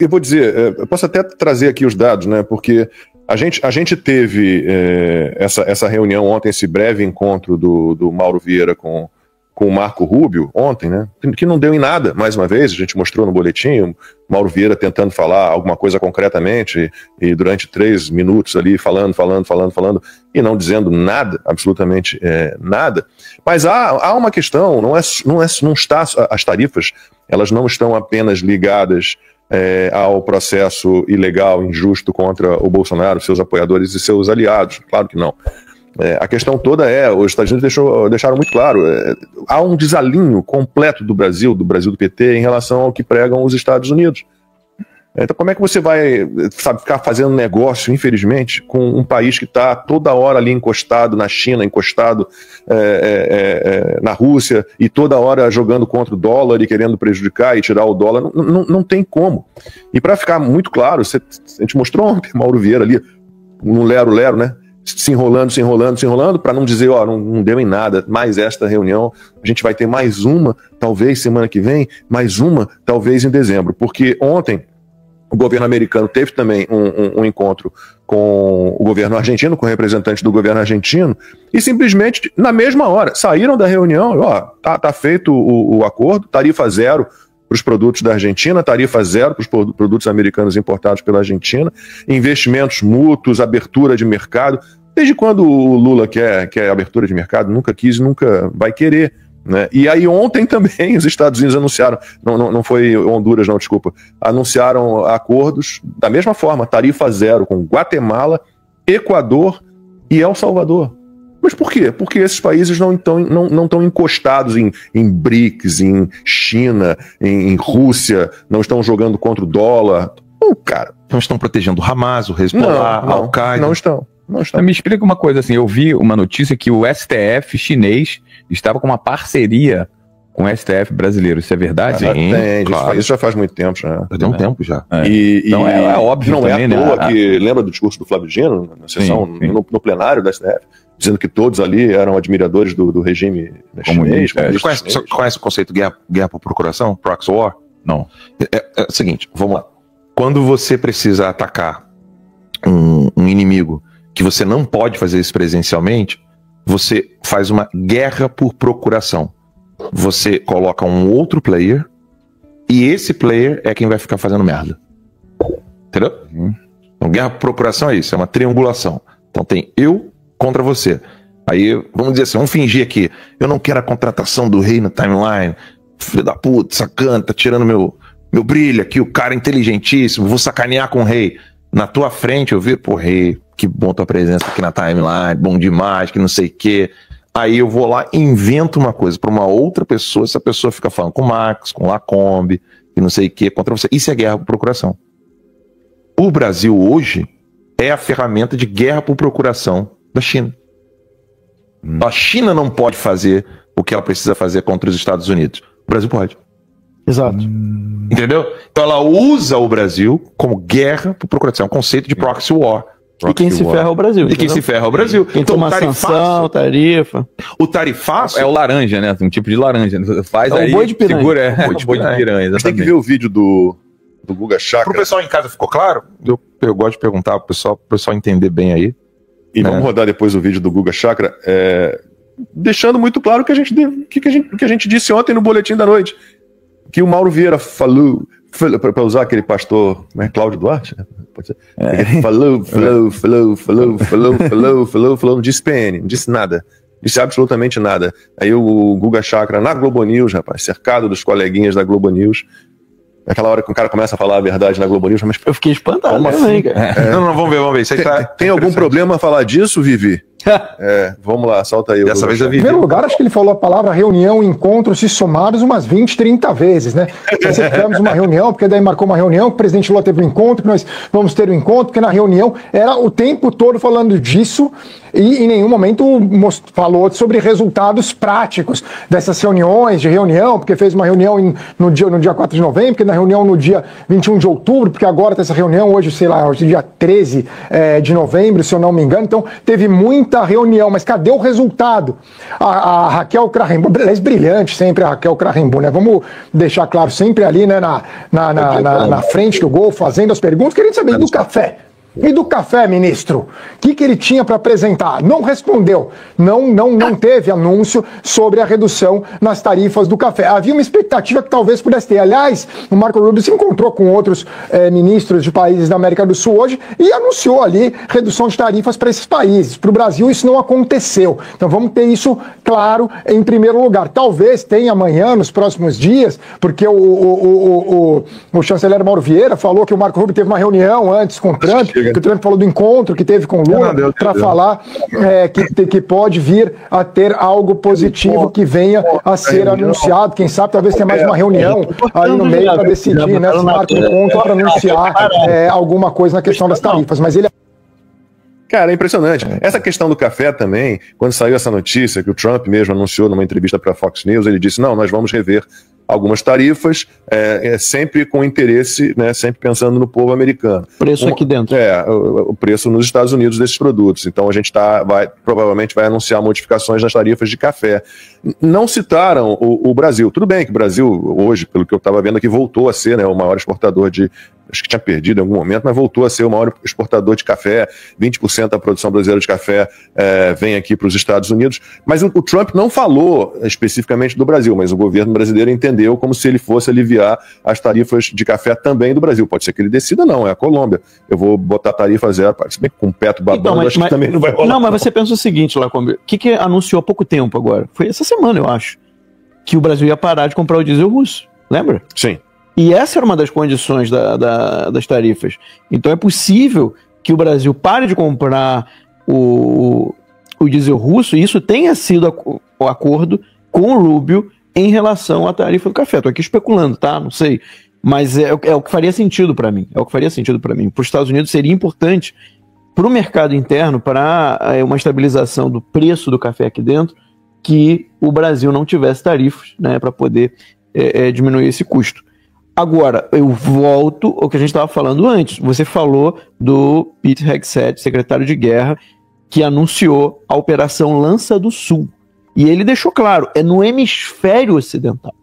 Eu vou dizer, eu posso até trazer aqui os dados, né? Porque a gente teve essa reunião ontem, esse breve encontro do Mauro Vieira com o Marco Rubio ontem, né? Que não deu em nada, mais uma vez, a gente mostrou no boletim, o Mauro Vieira tentando falar alguma coisa concretamente e durante 3 minutos ali falando e não dizendo nada, absolutamente nada. Mas há uma questão, não está, as tarifas, elas não estão apenas ligadas ao processo ilegal, injusto contra o Bolsonaro, seus apoiadores e seus aliados, claro que não. A questão toda os Estados Unidos deixaram muito claro, há um desalinho completo do Brasil do PT, em relação ao que pregam os Estados Unidos. Então como é que você vai, ficar fazendo negócio, infelizmente, com um país que está toda hora ali encostado na China, encostado na Rússia, e toda hora jogando contra o dólar e querendo prejudicar e tirar o dólar? Não tem como. E para ficar muito claro, a gente mostrou ontem Mauro Vieira ali, no lero-lero, né? Se enrolando, para não dizer, não deu em nada, mais esta reunião, a gente vai ter mais uma, talvez semana que vem, mais uma, talvez em dezembro, porque ontem o governo americano teve também um encontro com o governo argentino, com o representante do governo argentino, e simplesmente, na mesma hora, saíram da reunião, tá feito o acordo, tarifa zero para os produtos da Argentina, tarifa zero para os produtos americanos importados pela Argentina, investimentos mútuos, abertura de mercado. Desde quando o Lula quer abertura de mercado? Nunca quis, nunca vai querer, né? E aí ontem também os Estados Unidos anunciaram, não foi Honduras não, desculpa, anunciaram acordos da mesma forma, tarifa zero com Guatemala, Equador e El Salvador. Mas por quê? Porque esses países não estão encostados em BRICS, em China, em Rússia, não estão jogando contra o dólar. Cara. Não estão protegendo o Hamas, o Hezbollah, a Al-Qaeda. Não estão. Me explica uma coisa assim, eu vi uma notícia que o STF chinês estava com uma parceria com o STF brasileiro, isso é verdade? Sim, claro. Isso já faz muito tempo já. Tem um tempo já. Então é óbvio não também, é à toa que, lembra do discurso do Flávio Dino, na sessão, no plenário da STF, dizendo que todos ali eram admiradores do regime chinês. Você conhece o conceito de guerra por procuração? Proxy War? Não. É o seguinte, vamos lá. Quando você precisa atacar um inimigo que você não pode fazer isso presencialmente, você faz uma guerra por procuração. Você coloca um outro player e esse player é quem vai ficar fazendo merda. Entendeu? Então, guerra por procuração é isso, é uma triangulação. Então tem eu contra você. Aí, vamos dizer assim, vamos fingir aqui, eu não quero a contratação do rei no timeline, filho da puta, sacana, tá tirando meu brilho aqui, o cara inteligentíssimo, vou sacanear com o rei. Na tua frente eu vi, pô, rei, que bom tua presença aqui na timeline, bom demais, que não sei o quê. Aí eu vou lá e invento uma coisa para uma outra pessoa, essa pessoa fica falando com o Max, com o Lacombe, que não sei o quê, contra você. Isso é guerra por procuração. O Brasil hoje é a ferramenta de guerra por procuração da China. A China não pode fazer o que ela precisa fazer contra os Estados Unidos. O Brasil pode. Exato. Entendeu? Então ela usa o Brasil como guerra por procuração. É um conceito de proxy war. E quem se ferra é o Brasil. E quem se ferra é o Brasil. Quem toma sanção, tarifa. O tarifaço é o laranja, né? Um tipo de laranja. Faz aí, o boi de piranha. Segura, o boi de piranha. Tem que ver o vídeo do Guga Chakra. Pro pessoal em casa ficou claro? Eu gosto de perguntar pro pessoal entender bem aí. E vamos rodar depois o vídeo do Guga Chakra, deixando muito claro o que a gente disse ontem no Boletim da Noite. Que o Mauro Vieira falou, para usar aquele pastor, Cláudio Duarte, né? Pode ser. Falou, não disse PN, não disse nada, disse absolutamente nada. Aí o Guga Chakra na Globo News, rapaz, cercado dos coleguinhas da Globo News, naquela hora que o cara começa a falar a verdade na Globo News, mas eu fiquei espantado também, cara. Não, vamos ver. Isso aí tem algum problema falar disso, Vivi? Vamos lá, solta aí. Dessa vez eu vi. Em primeiro lugar, acho que ele falou a palavra reunião, encontros e somados umas 20, 30 vezes, né? Nós tivemos uma reunião, porque daí marcou uma reunião, que o presidente Lula teve um encontro, que nós vamos ter um encontro, porque na reunião era o tempo todo falando disso e em nenhum momento falou sobre resultados práticos dessas reuniões, de reunião, porque fez uma reunião no dia 4 de novembro, porque na reunião no dia 21 de outubro, porque agora tem essa reunião hoje, sei lá, hoje é dia 13 de novembro, se eu não me engano. Então, teve muito muita reunião, mas cadê o resultado? A Raquel Krahenbuhl, brilhante sempre a Raquel Krahenbuhl, né? Vamos deixar claro, sempre ali, né, na frente do gol, fazendo as perguntas, querendo saber do café. E do café, ministro? O que ele tinha para apresentar? Não respondeu. Não teve anúncio sobre a redução nas tarifas do café. Havia uma expectativa que talvez pudesse ter. Aliás, o Marco Rubio se encontrou com outros ministros de países da América do Sul hoje e anunciou ali redução de tarifas para esses países. Para o Brasil isso não aconteceu. Então vamos ter isso claro em primeiro lugar. Talvez tenha amanhã, nos próximos dias, porque o chanceler Mauro Vieira falou que o Marco Rubio teve uma reunião antes com o Trump, que o Trump falou do encontro que teve com o Lula, para falar que pode vir a ter algo positivo que venha a ser anunciado. Quem sabe talvez tenha mais uma reunião aí no meio para decidir, né, se marca um encontro para anunciar alguma coisa na questão das tarifas. Mas ele... Cara, é impressionante. Essa questão do café também, quando saiu essa notícia que o Trump mesmo anunciou numa entrevista para a Fox News, ele disse, não, nós vamos rever algumas tarifas, sempre com interesse, né, sempre pensando no povo americano. Preço aqui dentro. O preço nos Estados Unidos desses produtos. Então a gente provavelmente vai anunciar modificações nas tarifas de café. Não citaram o Brasil. Tudo bem que o Brasil, hoje, pelo que eu estava vendo aqui, voltou a ser, né, o maior exportador de... Acho que tinha perdido em algum momento, mas voltou a ser o maior exportador de café. 20% da produção brasileira de café vem aqui para os Estados Unidos. Mas o Trump não falou especificamente do Brasil, mas o governo brasileiro entendeu como se ele fosse aliviar as tarifas de café também do Brasil. Pode ser que ele decida, não, é a Colômbia. Eu vou botar tarifa zero, se bem que com o Petro babando, então, acho que também não vai rolar. Não, mas você pensa o seguinte, Lacombe, o que anunciou há pouco tempo agora? Foi essa semana, eu acho, que o Brasil ia parar de comprar o diesel russo, lembra? Sim. E essa era uma das condições das tarifas. Então é possível que o Brasil pare de comprar o diesel russo, e isso tenha sido o acordo com o Rubio em relação à tarifa do café. Estou aqui especulando, tá? Não sei. Mas é o que faria sentido para mim. É o que faria sentido para mim. Para os Estados Unidos seria importante, para o mercado interno, para uma estabilização do preço do café aqui dentro, que o Brasil não tivesse tarifas, né, para poder diminuir esse custo. Agora, eu volto ao que a gente estava falando antes. Você falou do Pete Hegseth, secretário de guerra, que anunciou a Operação Lança do Sul. E ele deixou claro, é no hemisfério ocidental.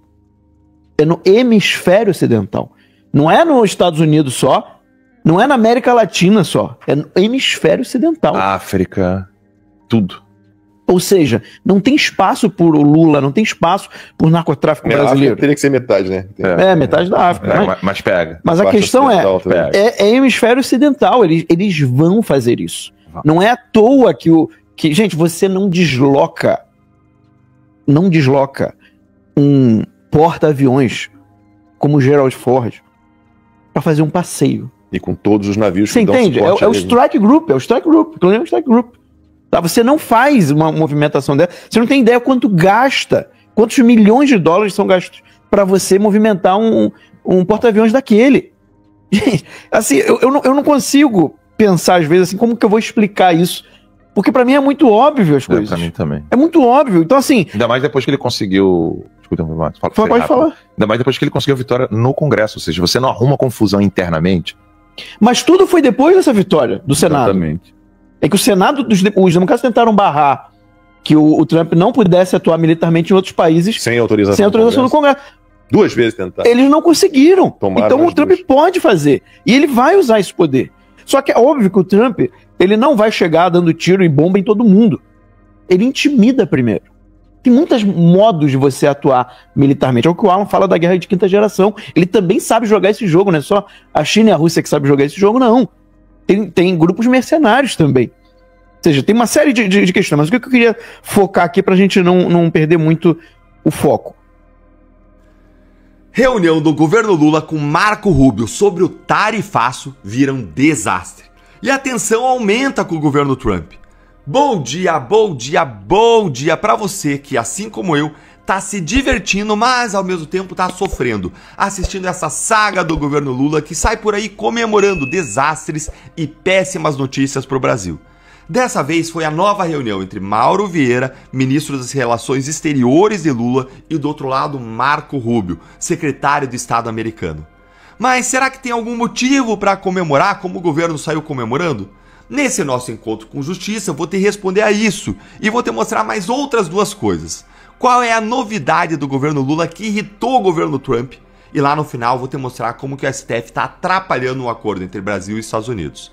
É no hemisfério ocidental. Não é nos Estados Unidos só, não é na América Latina só, é no hemisfério ocidental. África, tudo. Ou seja, não tem espaço por Lula, não tem espaço por narcotráfico brasileiro. África teria que ser metade, né? Metade da África. Mas pega. Mas a questão é hemisfério ocidental, eles vão fazer isso. Não é à toa que gente, você não desloca um porta-aviões como o Gerald Ford para fazer um passeio. E com todos os navios que dão suporte. Você entende? É o Strike Group, Tá? Você não faz uma movimentação dessa, você não tem ideia quanto gasta, quantos milhões de dólares são gastos para você movimentar um porta-aviões daquele. Gente, assim, eu não consigo pensar às vezes assim, como que eu vou explicar isso? Porque para mim é muito óbvio as coisas. Para mim também. É muito óbvio. Então assim... Ainda mais depois que ele conseguiu... Pode falar. Ainda mais depois que ele conseguiu a vitória no Congresso. Ou seja, você não arruma confusão internamente. Mas tudo foi depois dessa vitória do Senado. Exatamente. É que o Senado, os democratas tentaram barrar que o Trump não pudesse atuar militarmente em outros países sem autorização do Congresso. 2 vezes tentaram. Eles não conseguiram. Então o Trump pode fazer. E ele vai usar esse poder. Só que é óbvio que o Trump, ele não vai chegar dando tiro e bomba em todo mundo. Ele intimida primeiro. Tem muitos modos de você atuar militarmente. É o que o Alan fala da guerra de quinta geração. Ele também sabe jogar esse jogo, não é só a China e a Rússia que sabem jogar esse jogo, não. Tem grupos mercenários também. Ou seja, tem uma série de questões. Mas o que eu queria focar aqui pra gente não perder muito o foco? Reunião do governo Lula com Marco Rubio sobre o tarifaço vira um desastre. E a tensão aumenta com o governo Trump. Bom dia para você que, assim como eu, tá se divertindo, mas ao mesmo tempo tá sofrendo, assistindo essa saga do governo Lula que sai por aí comemorando desastres e péssimas notícias pro Brasil. Dessa vez foi a nova reunião entre Mauro Vieira, ministro das Relações Exteriores de Lula, e do outro lado Marco Rubio, secretário de Estado americano. Mas será que tem algum motivo para comemorar como o governo saiu comemorando? Nesse nosso encontro com justiça, eu vou te responder a isso e vou te mostrar mais outras duas coisas. Qual é a novidade do governo Lula que irritou o governo Trump? E lá no final eu vou te mostrar como que o STF está atrapalhando o acordo entre Brasil e Estados Unidos.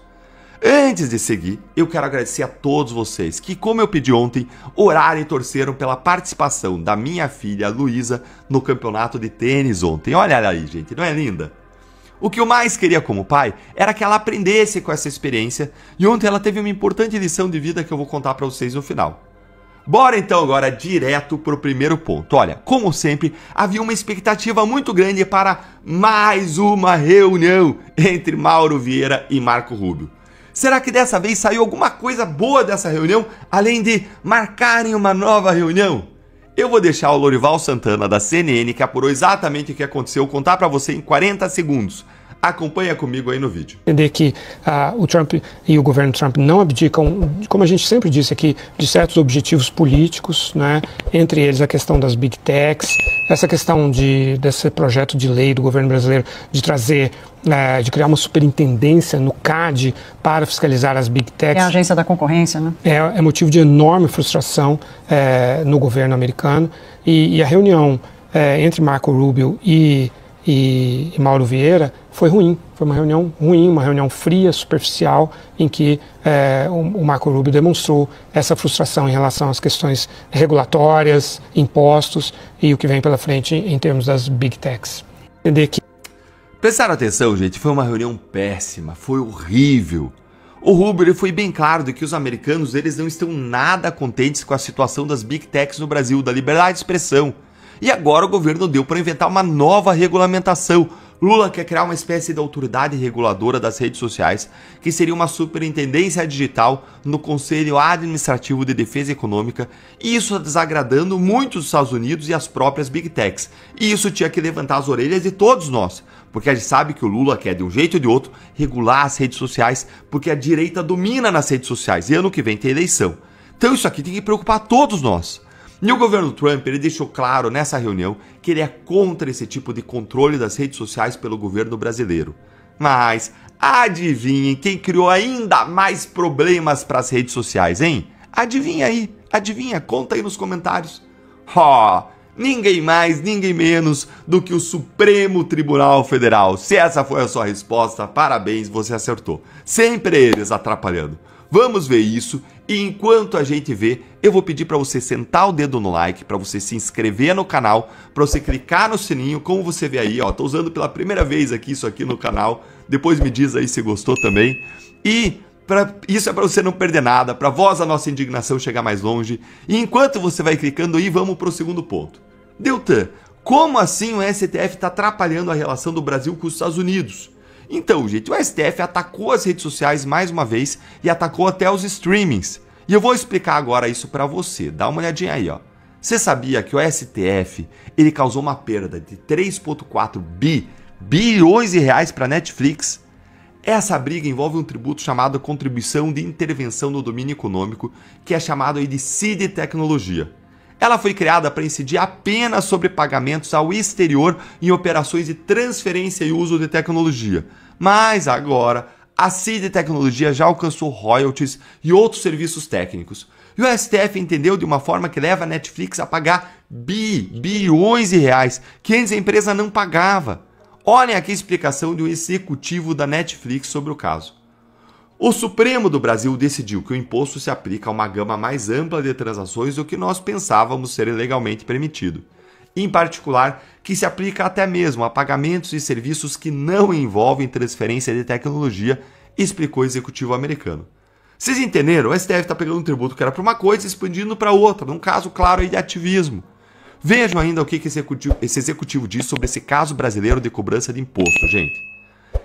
Antes de seguir, eu quero agradecer a todos vocês que, como eu pedi ontem, oraram e torceram pela participação da minha filha Luísa no campeonato de tênis ontem. Olha ela aí, gente, não é linda? O que eu mais queria como pai era que ela aprendesse com essa experiência e ontem ela teve uma importante lição de vida que eu vou contar para vocês no final. Bora então agora direto pro primeiro ponto. Olha, como sempre, havia uma expectativa muito grande para mais uma reunião entre Mauro Vieira e Marco Rubio. Será que dessa vez saiu alguma coisa boa dessa reunião, além de marcarem uma nova reunião? Eu vou deixar o Lorival Santana da CNN, que apurou exatamente o que aconteceu, contar para você em 40 segundos. Acompanha comigo aí no vídeo. Entender que o Trump e o governo Trump não abdicam, como a gente sempre disse aqui, de certos objetivos políticos, né? Entre eles a questão das Big Techs, essa questão desse projeto de lei do governo brasileiro de trazer, de criar uma superintendência no CAD para fiscalizar as Big Techs. É a agência da concorrência, né? É motivo de enorme frustração no governo americano. E a reunião entre Marco Rubio e Mauro Vieira foi ruim, foi uma reunião ruim, uma reunião fria, superficial, em que o Marco Rubio demonstrou essa frustração em relação às questões regulatórias, impostos e o que vem pela frente em termos das Big Techs. Entender que... Prestaram atenção, gente, foi uma reunião péssima, foi horrível. O Rubio ele foi bem claro de que os americanos eles não estão nada contentes com a situação das Big Techs no Brasil, da liberdade de expressão. E agora o governo deu para inventar uma nova regulamentação. Lula quer criar uma espécie de autoridade reguladora das redes sociais, que seria uma superintendência digital no Conselho Administrativo de Defesa Econômica, e isso está desagradando muito os Estados Unidos e as próprias Big Techs. E isso tinha que levantar as orelhas de todos nós, porque a gente sabe que o Lula quer, de um jeito ou de outro, regular as redes sociais, porque a direita domina nas redes sociais, e ano que vem tem eleição. Então isso aqui tem que preocupar todos nós. E o governo Trump ele deixou claro nessa reunião que ele é contra esse tipo de controle das redes sociais pelo governo brasileiro. Mas adivinhem quem criou ainda mais problemas para as redes sociais, hein? Adivinha aí, adivinha, conta aí nos comentários. Ninguém mais, ninguém menos do que o Supremo Tribunal Federal. Se essa foi a sua resposta, parabéns, você acertou. Sempre eles atrapalhando. Vamos ver isso e enquanto a gente vê, eu vou pedir para você sentar o dedo no like, para você se inscrever no canal, para você clicar no sininho, como você vê aí, ó, tô usando pela primeira vez aqui isso aqui no canal, depois me diz aí se gostou também. E isso é para você não perder nada, para voz a nossa indignação chegar mais longe. E enquanto você vai clicando aí, vamos para o segundo ponto. Deltan, como assim o STF está atrapalhando a relação do Brasil com os Estados Unidos? Então, gente, o STF atacou as redes sociais mais uma vez e atacou até os streamings. E eu vou explicar agora isso pra você. Dá uma olhadinha aí, ó. Você sabia que o STF, ele causou uma perda de 3,4 bilhões de reais para Netflix? Essa briga envolve um tributo chamado Contribuição de Intervenção no Domínio Econômico, que é chamado aí de CID Tecnologia. Ela foi criada para incidir apenas sobre pagamentos ao exterior em operações de transferência e uso de tecnologia. Mas agora, a CID Tecnologia já alcançou royalties e outros serviços técnicos. E o STF entendeu de uma forma que leva a Netflix a pagar bilhões de reais que antes a empresa não pagava. Olhem aqui a explicação de um executivo da Netflix sobre o caso. O Supremo do Brasil decidiu que o imposto se aplica a uma gama mais ampla de transações do que nós pensávamos ser legalmente permitido. Em particular, que se aplica até mesmo a pagamentos e serviços que não envolvem transferência de tecnologia, explicou o executivo americano. Vocês entenderam? O STF está pegando um tributo que era para uma coisa e expandindo para outra, num caso claro aí de ativismo. Vejam ainda o que esse executivo diz sobre esse caso brasileiro de cobrança de imposto, gente.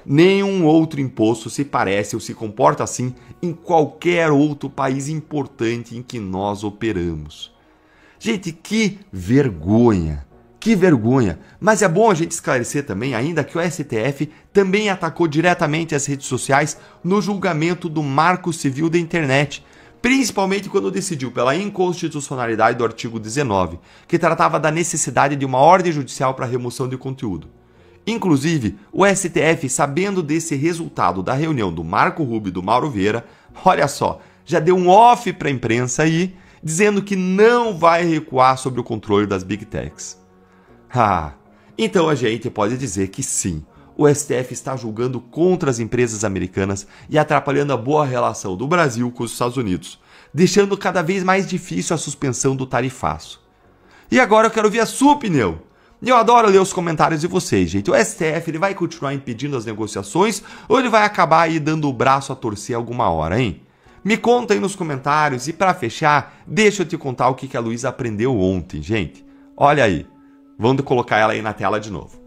Nenhum outro imposto se parece ou se comporta assim em qualquer outro país importante em que nós operamos. Gente, que vergonha! Que vergonha! Mas é bom a gente esclarecer também ainda que o STF também atacou diretamente as redes sociais no julgamento do Marco Civil da Internet, principalmente quando decidiu pela inconstitucionalidade do artigo 19, que tratava da necessidade de uma ordem judicial para remoção de conteúdo. Inclusive, o STF, sabendo desse resultado da reunião do Marco Rubio e do Mauro Vieira, Olha só, já deu um off para a imprensa aí, dizendo que não vai recuar sobre o controle das Big Techs. Então a gente pode dizer que sim, o STF está julgando contra as empresas americanas e atrapalhando a boa relação do Brasil com os Estados Unidos, deixando cada vez mais difícil a suspensão do tarifaço. E agora eu quero ver a sua opinião. Eu adoro ler os comentários de vocês, gente. O STF ele vai continuar impedindo as negociações ou ele vai acabar aí dando o braço a torcer alguma hora, hein? Me conta aí nos comentários e para fechar, deixa eu te contar o que a Luísa aprendeu ontem, gente. Olha aí, vamos colocar ela aí na tela de novo.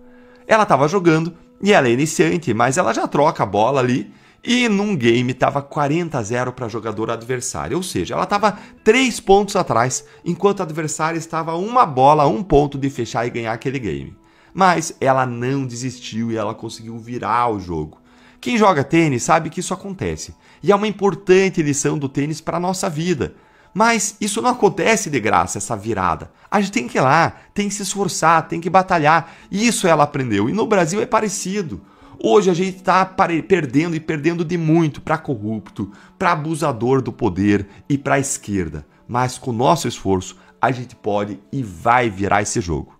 Ela estava jogando e ela é iniciante, mas ela já troca a bola ali e num game estava 40-0 para a jogadora adversária, ou seja, ela estava 3 pontos atrás, enquanto a adversária estava uma bola, 1 ponto de fechar e ganhar aquele game. Mas ela não desistiu e ela conseguiu virar o jogo. Quem joga tênis sabe que isso acontece, e é uma importante lição do tênis para a nossa vida. Mas isso não acontece de graça, essa virada. A gente tem que ir lá, tem que se esforçar, tem que batalhar. Isso ela aprendeu, e no Brasil é parecido. Hoje a gente está perdendo e perdendo de muito para corrupto, para abusador do poder e para a esquerda. Mas com o nosso esforço, a gente pode e vai virar esse jogo.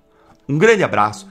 Um grande abraço